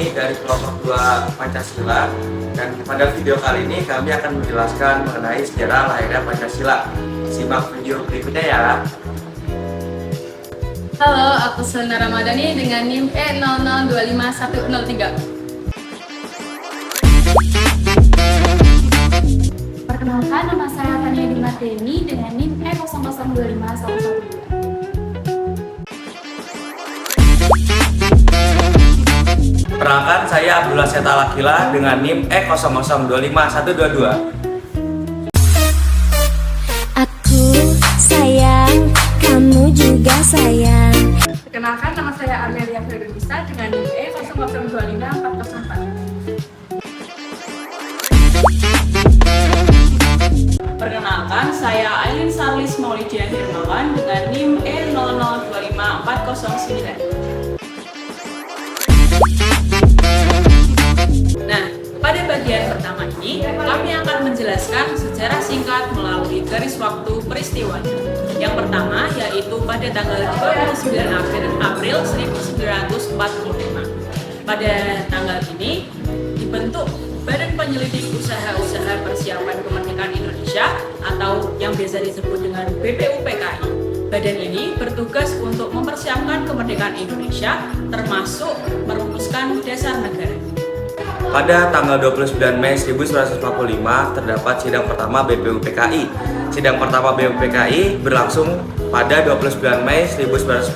kami dari kelompok 2 Pancasila, dan pada video kali ini kami akan menjelaskan mengenai sejarah lahirnya Pancasila. Simak video berikutnya ya. Halo, aku Selena Ramadhani dengan NIM E0025103. Perkenalkan, nama saya Tania Dimarteni dengan NIM E0025112. Perkenalkan, saya Abdullah Seta Lakila dengan NIM E0025122. Aku sayang, kamu juga sayang. Perkenalkan, nama saya Amelia Ferdinisa dengan NIM E0025404. Perkenalkan, saya Aileen Sarlis Maulidia Hermawan dengan NIM E0025409. Nah, pada bagian pertama ini, kami akan menjelaskan sejarah singkat melalui garis waktu peristiwanya. Yang pertama yaitu pada tanggal 29 April 1945. Pada tanggal ini dibentuk Badan Penyelidik Usaha-Usaha Persiapan Kemerdekaan Indonesia atau yang biasa disebut dengan BPUPKI. Badan ini bertugas untuk mempersiapkan kemerdekaan Indonesia, termasuk merumuskan dasar negara. Pada tanggal 29 Mei 1945 terdapat sidang pertama BPUPKI. Sidang pertama BPUPKI berlangsung pada 29 Mei 1945.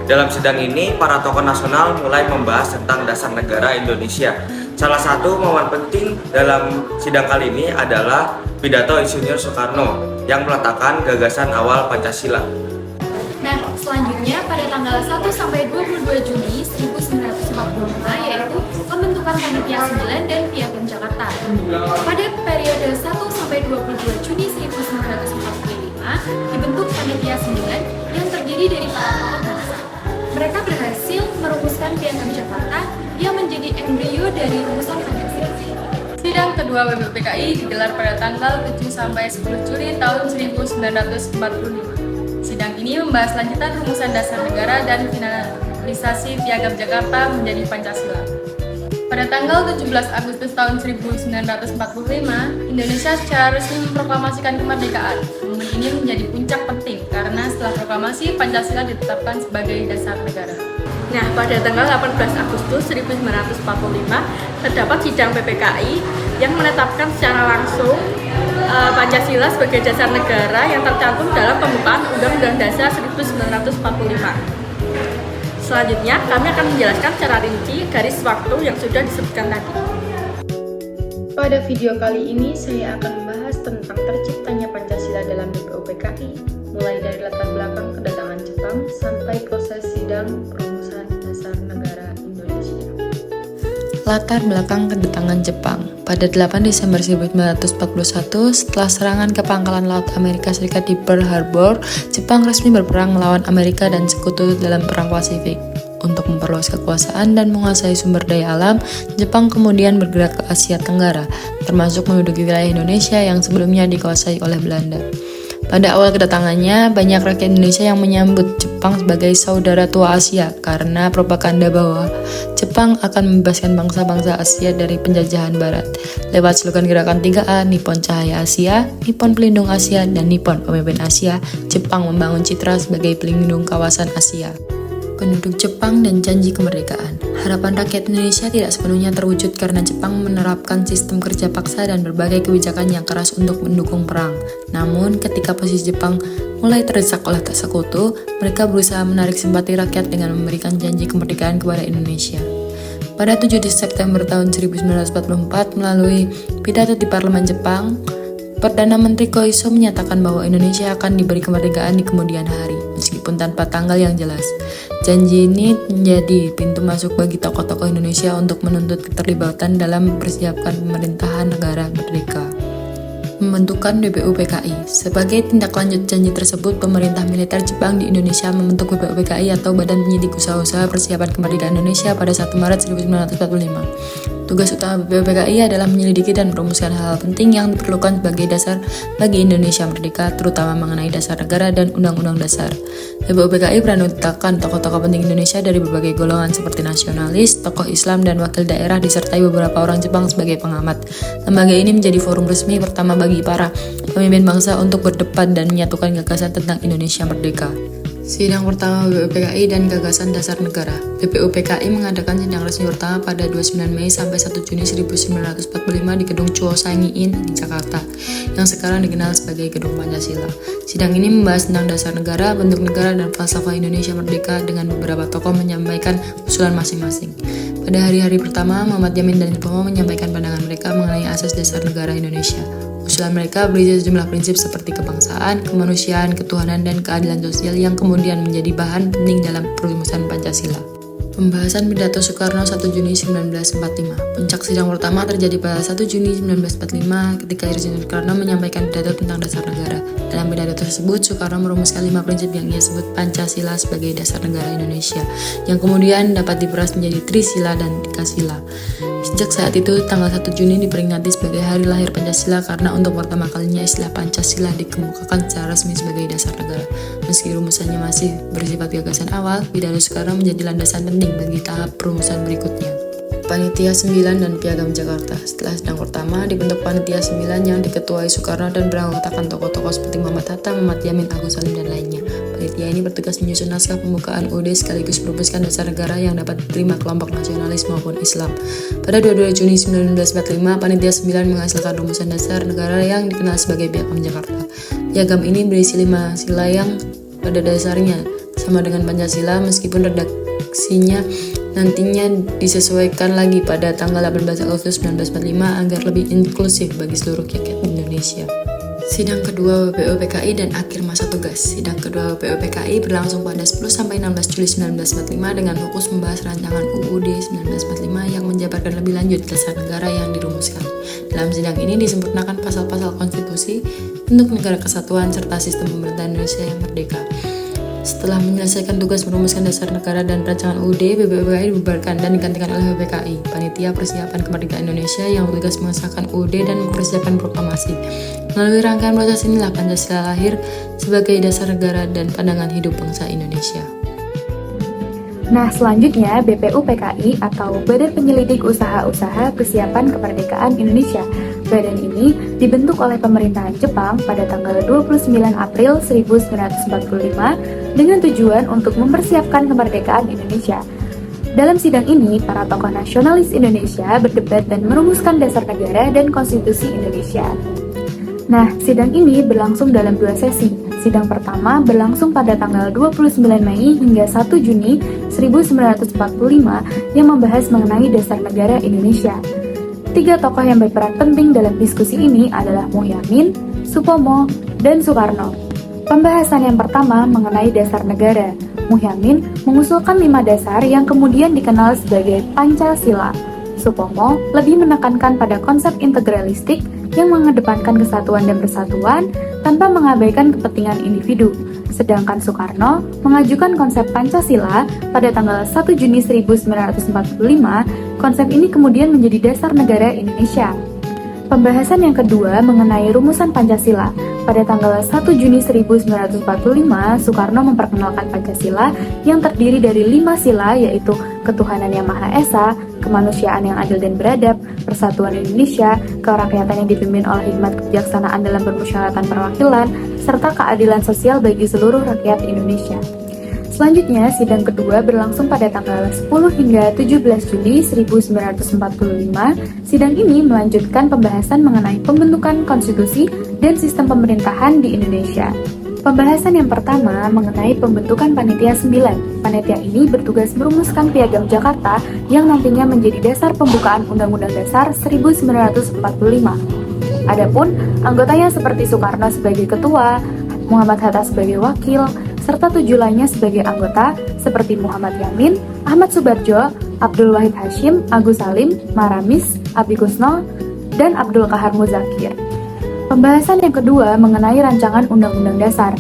Dalam sidang ini, para tokoh nasional mulai membahas tentang dasar negara Indonesia. Salah satu momen penting dalam sidang kali ini adalah pidato Insinyur Soekarno yang meletakkan gagasan awal Pancasila. Nah, selanjutnya pada tanggal 1 sampai 22 Juni 1945 yaitu pembentukan Panitia 9 dan Piagam Jakarta. Pada periode 1 sampai 22 Juni 1945 dibentuk Panitia 9 yang terdiri dari para tokoh bangsa. Mereka berhasil merumuskan Piagam Jakarta yang menjadi embrio dari rumusan Pancasila. Sidang kedua BPUPKI digelar pada tanggal 7 sampai 10 Juli tahun 1945. Sidang ini membahas lanjutan rumusan dasar negara dan finalisasi Piagam Jakarta menjadi Pancasila. Pada tanggal 17 Agustus tahun 1945, Indonesia secara resmi memproklamasikan kemerdekaan. Momen ini menjadi puncak penting karena setelah proklamasi, Pancasila ditetapkan sebagai dasar negara. Nah, pada tanggal 18 Agustus 1945 terdapat sidang PPKI yang menetapkan secara langsung Pancasila sebagai dasar negara yang tercantum dalam pembukaan Undang-Undang Dasar 1945. Selanjutnya, kami akan menjelaskan secara rinci garis waktu yang sudah disebutkan tadi. Pada video kali ini, saya akan membahas tentang terciptanya Pancasila dalam BPUPKI, mulai dari latar belakang kedatangan Jepang sampai proses sidang perumusan dasar negara Indonesia. Latar belakang kedatangan Jepang. Pada 8 Desember 1941, setelah serangan ke pangkalan laut Amerika Serikat di Pearl Harbor, Jepang resmi berperang melawan Amerika dan sekutu dalam Perang Pasifik. Untuk memperluas kekuasaan dan menguasai sumber daya alam, Jepang kemudian bergerak ke Asia Tenggara, termasuk menduduki wilayah Indonesia yang sebelumnya dikuasai oleh Belanda. Pada awal kedatangannya, banyak rakyat Indonesia yang menyambut Jepang sebagai saudara tua Asia karena propaganda bahwa Jepang akan membebaskan bangsa-bangsa Asia dari penjajahan Barat. Lewat slogan gerakan 3A, Nippon Cahaya Asia, Nippon Pelindung Asia, dan Nippon Pemimpin Asia, Jepang membangun citra sebagai pelindung kawasan Asia. Penduduk Jepang dan janji kemerdekaan. Harapan rakyat Indonesia tidak sepenuhnya terwujud karena Jepang menerapkan sistem kerja paksa dan berbagai kebijakan yang keras untuk mendukung perang. Namun, ketika posisi Jepang mulai terdesak oleh sekutu, mereka berusaha menarik simpati rakyat dengan memberikan janji kemerdekaan kepada Indonesia. Pada 7 September tahun 1944, melalui pidato di Parlemen Jepang, Perdana Menteri Koiso menyatakan bahwa Indonesia akan diberi kemerdekaan di kemudian hari, meskipun tanpa tanggal yang jelas. Janji ini menjadi pintu masuk bagi tokoh-tokoh Indonesia untuk menuntut keterlibatan dalam mempersiapkan pemerintahan negara merdeka. Pembentukan BPUPKI. Sebagai tindak lanjut janji tersebut, pemerintah militer Jepang di Indonesia membentuk BPUPKI atau Badan Penyidik Usaha-Usaha Persiapan Kemerdekaan Indonesia pada 1 Maret 1945. Tugas utama BPUPKI adalah menyelidiki dan merumuskan hal-hal penting yang diperlukan sebagai dasar bagi Indonesia merdeka, terutama mengenai dasar negara dan undang-undang dasar. BPUPKI menetapkan tokoh-tokoh penting Indonesia dari berbagai golongan seperti nasionalis, tokoh Islam, dan wakil daerah disertai beberapa orang Jepang sebagai pengamat. Lembaga ini menjadi forum resmi pertama bagi para pemimpin bangsa untuk berdebat dan menyatukan gagasan tentang Indonesia merdeka. Sidang pertama BPUPKI dan Gagasan Dasar Negara. BPUPKI mengadakan sidang resmi pertama pada 29 Mei sampai 1 Juni 1945 di Gedung Chuo Sangiin di Jakarta, yang sekarang dikenal sebagai Gedung Pancasila. Sidang ini membahas tentang dasar negara, bentuk negara, dan falsafah Indonesia merdeka dengan beberapa tokoh menyampaikan usulan masing-masing. Pada hari-hari pertama, Muhammad Yamin dan Supomo menyampaikan pandangan mereka mengenai asas dasar negara Indonesia. Usulan mereka berisi sejumlah prinsip seperti kebangsaan, kemanusiaan, ketuhanan, dan keadilan sosial yang kemudian menjadi bahan penting dalam perumusan Pancasila. Pembahasan pidato Soekarno 1 Juni 1945. Puncak sidang pertama terjadi pada 1 Juni 1945 ketika Insinyur Soekarno menyampaikan pidato tentang dasar negara. Dalam pidato tersebut, Soekarno merumuskan 5 prinsip yang ia sebut Pancasila sebagai dasar negara Indonesia, yang kemudian dapat diperas menjadi Trisila dan Dikasila. Sejak saat itu, tanggal 1 Juni diperingati sebagai hari lahir Pancasila karena untuk pertama kalinya istilah Pancasila dikemukakan secara resmi sebagai dasar negara. Meski rumusannya masih bersifat gagasan awal, pidato Soekarno menjadi landasan penting bagi tahap perumusan berikutnya. Panitia 9 dan Piagam Jakarta. Setelah sidang pertama, dibentuk Panitia 9 yang diketuai Soekarno dan beranggotakan tokoh-tokoh seperti Muhammad Hatta, Muhammad Yamin, Agus Salim, dan lainnya. Panitia ini bertugas menyusun naskah pembukaan UUD sekaligus merumuskan dasar negara yang dapat diterima kelompok nasionalis maupun Islam. Pada 22 Juni 1945, Panitia 9 menghasilkan rumusan dasar negara yang dikenal sebagai Piagam Jakarta. Piagam ini berisi 5 sila yang pada dasarnya sama dengan Pancasila, meskipun redaksinya nantinya disesuaikan lagi pada tanggal 18 Agustus 1945 agar lebih inklusif bagi seluruh rakyat Indonesia. Sidang kedua BPUPKI dan akhir masa tugas. Sidang kedua BPUPKI berlangsung pada 10-16 Juli 1945 dengan fokus membahas rancangan UUD 1945 yang menjabarkan lebih lanjut dasar negara yang dirumuskan. Dalam sidang ini disempurnakan pasal-pasal konstitusi, bentuk negara kesatuan, serta sistem pemerintahan Indonesia yang merdeka. Setelah menyelesaikan tugas merumuskan dasar negara dan rancangan UUD, BPUPKI dibubarkan dan digantikan oleh BPKI, Panitia Persiapan Kemerdekaan Indonesia, yang bertugas mengesahkan UUD dan mempersiapkan proklamasi. Melalui rangkaian proses inilah Pancasila lahir sebagai dasar negara dan pandangan hidup bangsa Indonesia. Nah, selanjutnya BPUPKI atau Badan Penyelidik Usaha-Usaha Persiapan Kemerdekaan Indonesia. Badan ini dibentuk oleh pemerintahan Jepang pada tanggal 29 April 1945 dengan tujuan untuk mempersiapkan kemerdekaan Indonesia. Dalam sidang ini, para tokoh nasionalis Indonesia berdebat dan merumuskan dasar negara dan konstitusi Indonesia. Nah, sidang ini berlangsung dalam 2 sesi. Sidang pertama berlangsung pada tanggal 29 Mei hingga 1 Juni 1945 yang membahas mengenai dasar negara Indonesia. 3 tokoh yang berperan penting dalam diskusi ini adalah Muhyiddin, Supomo, dan Soekarno. Pembahasan yang pertama mengenai dasar negara. Muhyiddin mengusulkan 5 dasar yang kemudian dikenal sebagai Pancasila. Supomo lebih menekankan pada konsep integralistik yang mengedepankan kesatuan dan persatuan tanpa mengabaikan kepentingan individu. Sedangkan Soekarno mengajukan konsep Pancasila pada tanggal 1 Juni 1945. Konsep ini kemudian menjadi dasar negara Indonesia. Pembahasan yang kedua mengenai rumusan Pancasila. Pada tanggal 1 Juni 1945, Soekarno memperkenalkan Pancasila yang terdiri dari 5 sila, yaitu ketuhanan yang Maha Esa, kemanusiaan yang adil dan beradab, persatuan Indonesia, kerakyatan yang dipimpin oleh hikmat kebijaksanaan dalam permusyawaratan perwakilan, serta keadilan sosial bagi seluruh rakyat Indonesia. Selanjutnya, sidang kedua berlangsung pada tanggal 10 hingga 17 Juli 1945. Sidang ini melanjutkan pembahasan mengenai pembentukan konstitusi dan sistem pemerintahan di Indonesia. Pembahasan yang pertama mengenai pembentukan Panitia 9. Panitia ini bertugas merumuskan Piagam Jakarta yang nantinya menjadi dasar pembukaan Undang-Undang Dasar 1945. Adapun anggotanya seperti Soekarno sebagai ketua, Muhammad Hatta sebagai wakil, serta 7 lainnya sebagai anggota seperti Muhammad Yamin, Ahmad Subarjo, Abdul Wahid Hashim, Agus Salim, Maramis, Abdi Kusno, dan Abdul Kahar Muzakir. Pembahasan yang kedua mengenai rancangan Undang-Undang Dasar.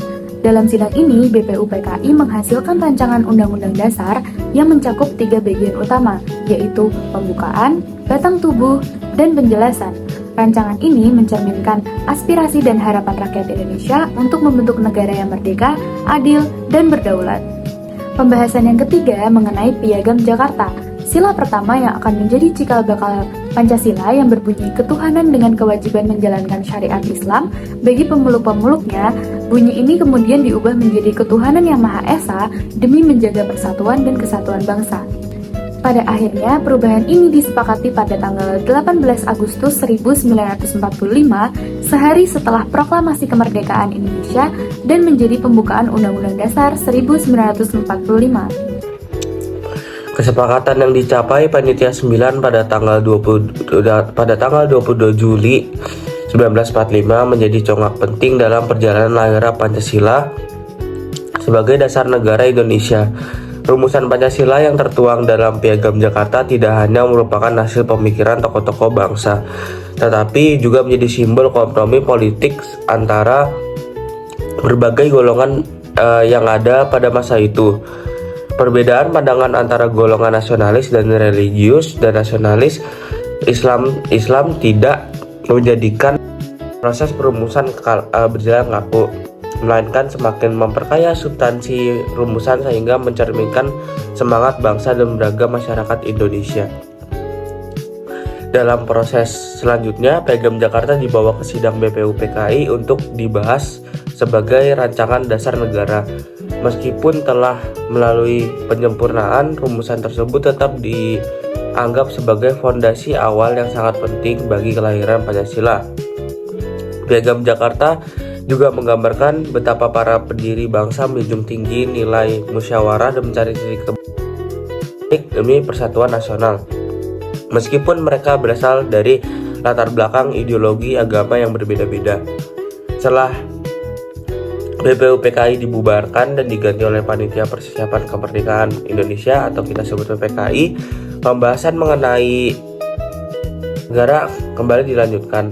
Dalam sidang ini, BPUPKI menghasilkan rancangan Undang-Undang Dasar yang mencakup 3 bagian utama, yaitu pembukaan, batang tubuh, dan penjelasan. Rancangan ini mencerminkan aspirasi dan harapan rakyat Indonesia untuk membentuk negara yang merdeka, adil, dan berdaulat. Pembahasan yang ketiga mengenai Piagam Jakarta. Sila pertama yang akan menjadi cikal bakal Pancasila yang berbunyi ketuhanan dengan kewajiban menjalankan syariat Islam bagi pemeluk-pemeluknya. Bunyi ini kemudian diubah menjadi ketuhanan yang Maha Esa demi menjaga persatuan dan kesatuan bangsa. Pada akhirnya, perubahan ini disepakati pada tanggal 18 Agustus 1945, sehari setelah Proklamasi Kemerdekaan Indonesia dan menjadi pembukaan Undang-Undang Dasar 1945. Kesepakatan yang dicapai Panitia 9 pada tanggal 22 Juli 1945 menjadi tonggak penting dalam perjalanan lahirnya Pancasila sebagai dasar negara Indonesia. Rumusan Pancasila yang tertuang dalam Piagam Jakarta tidak hanya merupakan hasil pemikiran tokoh-tokoh bangsa, tetapi juga menjadi simbol kompromi politik antara berbagai golongan yang ada pada masa itu. Perbedaan pandangan antara golongan nasionalis dan religius dan nasionalis Islam tidak menjadikan proses perumusan berjalan kaku, melainkan semakin memperkaya substansi rumusan sehingga mencerminkan semangat bangsa dan beragam masyarakat Indonesia. Dalam proses selanjutnya, Piagam Jakarta dibawa ke sidang BPUPKI untuk dibahas sebagai rancangan dasar negara. Meskipun telah melalui penyempurnaan, rumusan tersebut tetap dianggap sebagai fondasi awal yang sangat penting bagi kelahiran Pancasila. Piagam Jakarta juga menggambarkan betapa para pendiri bangsa menjunjung tinggi nilai musyawarah dan mencari titik temu demi persatuan nasional. Meskipun mereka berasal dari latar belakang ideologi agama yang berbeda-beda. Setelah BPUPKI dibubarkan dan diganti oleh Panitia Persiapan Kemerdekaan Indonesia atau kita sebut PPKI, pembahasan mengenai negara kembali dilanjutkan.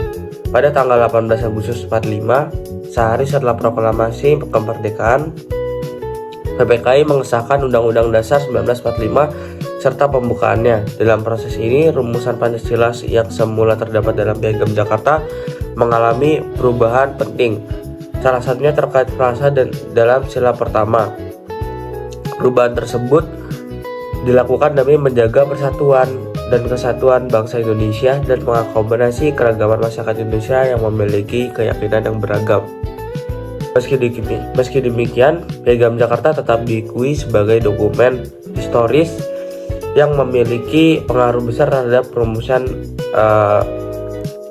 Pada tanggal 18 Agustus 45, sehari setelah proklamasi kemerdekaan, PPKI mengesahkan Undang-Undang Dasar 1945 serta pembukaannya. Dalam proses ini, rumusan Pancasila yang semula terdapat dalam Piagam Jakarta mengalami perubahan penting. Salah satunya terkait frasa dan dalam sila pertama. Perubahan tersebut dilakukan demi menjaga persatuan dan kesatuan bangsa Indonesia dan mengakomodasi keragaman masyarakat Indonesia yang memiliki keyakinan yang beragam. Meski demikian, Piagam Jakarta tetap diakui sebagai dokumen historis yang memiliki pengaruh besar terhadap perumusan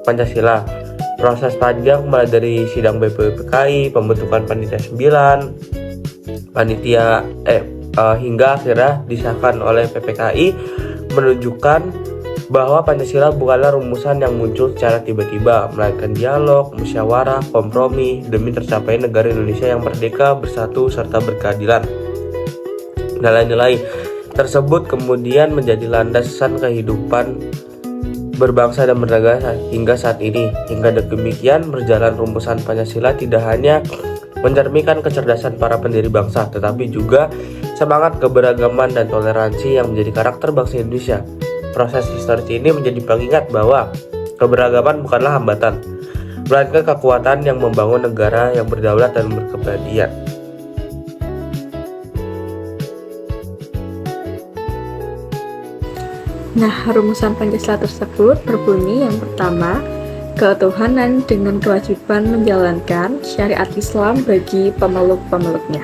Pancasila. Proses panjang mulai dari sidang BPUPKI, pembentukan Panitia 9, hingga akhirnya disahkan oleh PPKI menunjukkan bahwa Pancasila bukanlah rumusan yang muncul secara tiba-tiba, melainkan dialog, musyawarah, kompromi demi tercapai negara Indonesia yang merdeka, bersatu, serta berkeadilan. Nilai-nilai tersebut kemudian menjadi landasan kehidupan berbangsa dan bernegara hingga saat ini. Hingga demikian, berjalan rumusan Pancasila tidak hanya mencerminkan kecerdasan para pendiri bangsa, tetapi juga semangat keberagaman dan toleransi yang menjadi karakter bangsa Indonesia. Proses historis ini menjadi pengingat bahwa keberagaman bukanlah hambatan, melainkan kekuatan yang membangun negara yang berdaulat dan berkeadilan. Nah, rumusan Pancasila tersebut berbunyi yang pertama, ketuhanan dengan kewajiban menjalankan syariat Islam bagi pemeluk-pemeluknya.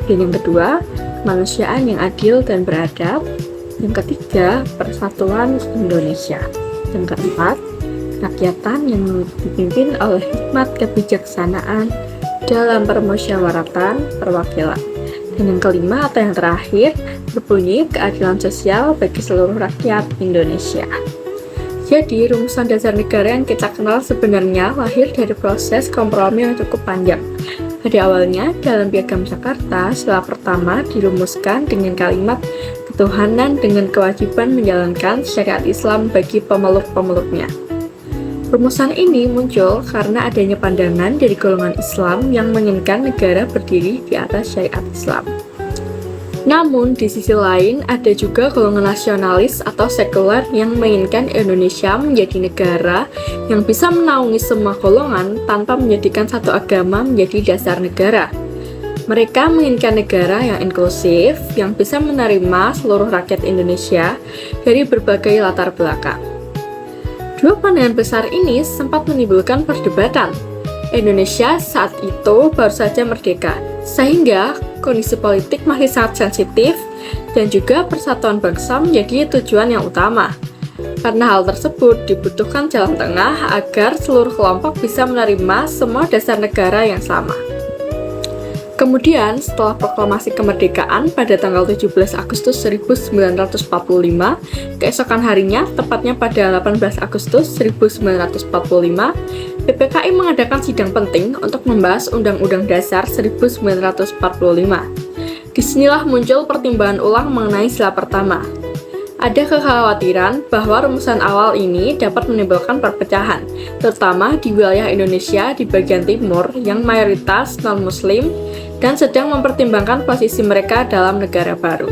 Dan yang kedua, kemanusiaan yang adil dan beradab. Yang ketiga, persatuan Indonesia. Yang keempat, kerakyatan yang dipimpin oleh hikmat kebijaksanaan dalam permusyawaratan perwakilan. Dan yang kelima atau yang terakhir, berbunyi keadilan sosial bagi seluruh rakyat Indonesia. Jadi, rumusan dasar negara yang kita kenal sebenarnya lahir dari proses kompromi yang cukup panjang. Pada awalnya, dalam Piagam Jakarta, sila pertama dirumuskan dengan kalimat ketuhanan dengan kewajiban menjalankan syariat Islam bagi pemeluk-pemeluknya. Rumusan ini muncul karena adanya pandangan dari golongan Islam yang menginginkan negara berdiri di atas syariat Islam. Namun, di sisi lain, ada juga golongan nasionalis atau sekuler yang menginginkan Indonesia menjadi negara yang bisa menaungi semua golongan tanpa menjadikan satu agama menjadi dasar negara. Mereka menginginkan negara yang inklusif, yang bisa menerima seluruh rakyat Indonesia dari berbagai latar belakang. Dua pandangan besar ini sempat menimbulkan perdebatan. Indonesia saat itu baru saja merdeka, sehingga kondisi politik masih sangat sensitif dan juga persatuan bangsa menjadi tujuan yang utama. Karena hal tersebut dibutuhkan jalan tengah agar seluruh kelompok bisa menerima semua dasar negara yang sama. Kemudian, setelah proklamasi kemerdekaan pada tanggal 17 Agustus 1945, keesokan harinya, tepatnya pada 18 Agustus 1945, PPKI mengadakan sidang penting untuk membahas Undang-Undang Dasar 1945. Disinilah muncul pertimbangan ulang mengenai sila pertama. Ada kekhawatiran bahwa rumusan awal ini dapat menimbulkan perpecahan, terutama di wilayah Indonesia di bagian timur yang mayoritas non-muslim dan sedang mempertimbangkan posisi mereka dalam negara baru.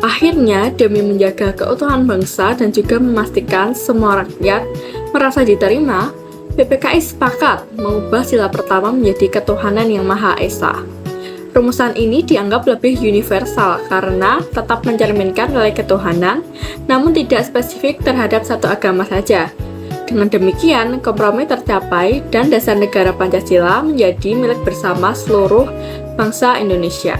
Akhirnya, demi menjaga keutuhan bangsa dan juga memastikan semua rakyat merasa diterima, PPKI sepakat mengubah sila pertama menjadi ketuhanan yang Maha Esa. Rumusan ini dianggap lebih universal karena tetap mencerminkan nilai ketuhanan, namun tidak spesifik terhadap satu agama saja. Dengan demikian, kompromi tercapai dan dasar negara Pancasila menjadi milik bersama seluruh bangsa Indonesia.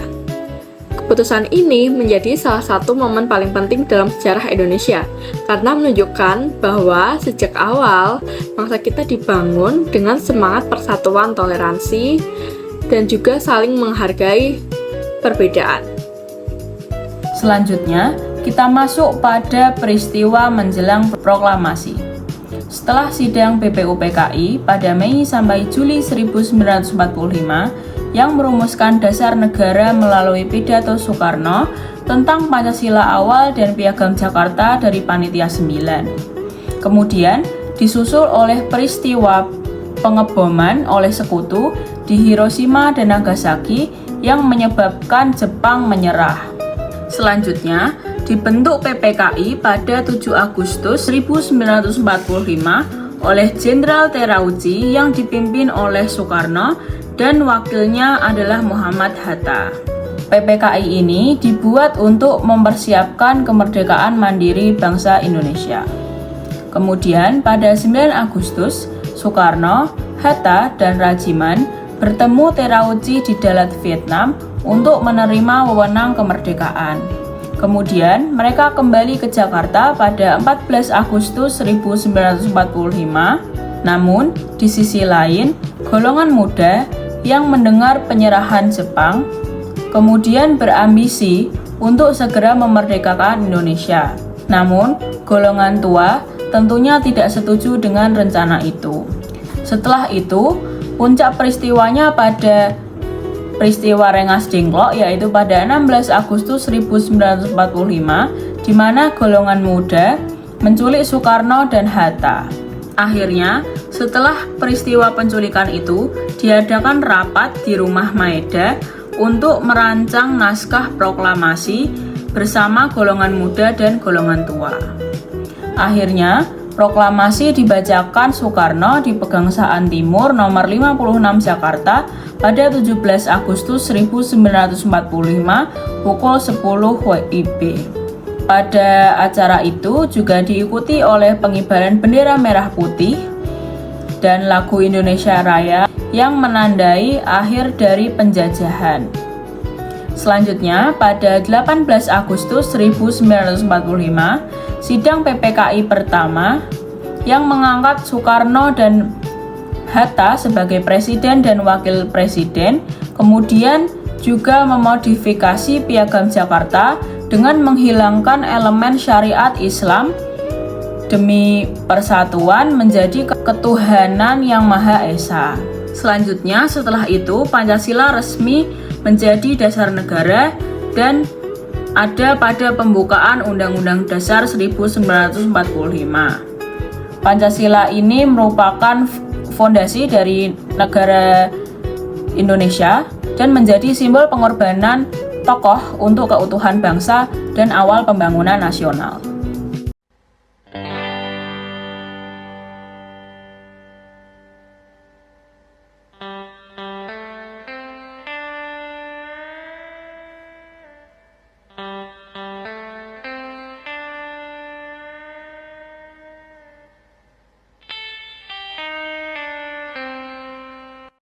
Keputusan ini menjadi salah satu momen paling penting dalam sejarah Indonesia, karena menunjukkan bahwa sejak awal bangsa kita dibangun dengan semangat persatuan, toleransi, dan juga saling menghargai perbedaan. Selanjutnya, kita masuk pada peristiwa menjelang proklamasi. Setelah sidang BPUPKI pada Mei sampai Juli 1945 yang merumuskan dasar negara melalui pidato Soekarno tentang Pancasila awal dan Piagam Jakarta dari Panitia 9. Kemudian disusul oleh peristiwa pengeboman oleh sekutu di Hiroshima dan Nagasaki yang menyebabkan Jepang menyerah. Selanjutnya, dibentuk PPKI pada 7 Agustus 1945 oleh Jenderal Terauchi yang dipimpin oleh Soekarno dan wakilnya adalah Muhammad Hatta. PPKI ini dibuat untuk mempersiapkan kemerdekaan mandiri bangsa Indonesia. Kemudian pada 9 Agustus, Soekarno, Hatta, dan Rajiman bertemu Terauchi di Dalat, Vietnam untuk menerima wewenang kemerdekaan. Kemudian mereka kembali ke Jakarta pada 14 Agustus 1945. Namun, di sisi lain, golongan muda yang mendengar penyerahan Jepang kemudian berambisi untuk segera memerdekakan Indonesia. Namun, golongan tua tentunya tidak setuju dengan rencana itu. Setelah itu, puncak peristiwanya pada peristiwa Rengas Dengklok, yaitu pada 16 Agustus 1945, di mana golongan muda menculik Soekarno dan Hatta. Akhirnya, setelah peristiwa penculikan itu, diadakan rapat di Rumah Maeda untuk merancang naskah proklamasi bersama golongan muda dan golongan tua. Akhirnya, proklamasi dibacakan Soekarno di Pegangsaan Timur nomor 56 Jakarta pada 17 Agustus 1945 pukul 10 WIB. Pada acara itu juga diikuti oleh pengibaran bendera merah putih dan lagu Indonesia Raya yang menandai akhir dari penjajahan. Selanjutnya, pada 18 Agustus 1945, sidang PPKI pertama yang mengangkat Soekarno dan Hatta sebagai presiden dan wakil presiden, kemudian juga memodifikasi Piagam Jakarta dengan menghilangkan elemen syariat Islam demi persatuan menjadi ketuhanan yang Maha Esa. Selanjutnya, setelah itu Pancasila resmi menjadi dasar negara dan ada pada pembukaan Undang-Undang Dasar 1945. Pancasila ini merupakan fondasi dari negara Indonesia dan menjadi simbol pengorbanan tokoh untuk keutuhan bangsa dan awal pembangunan nasional.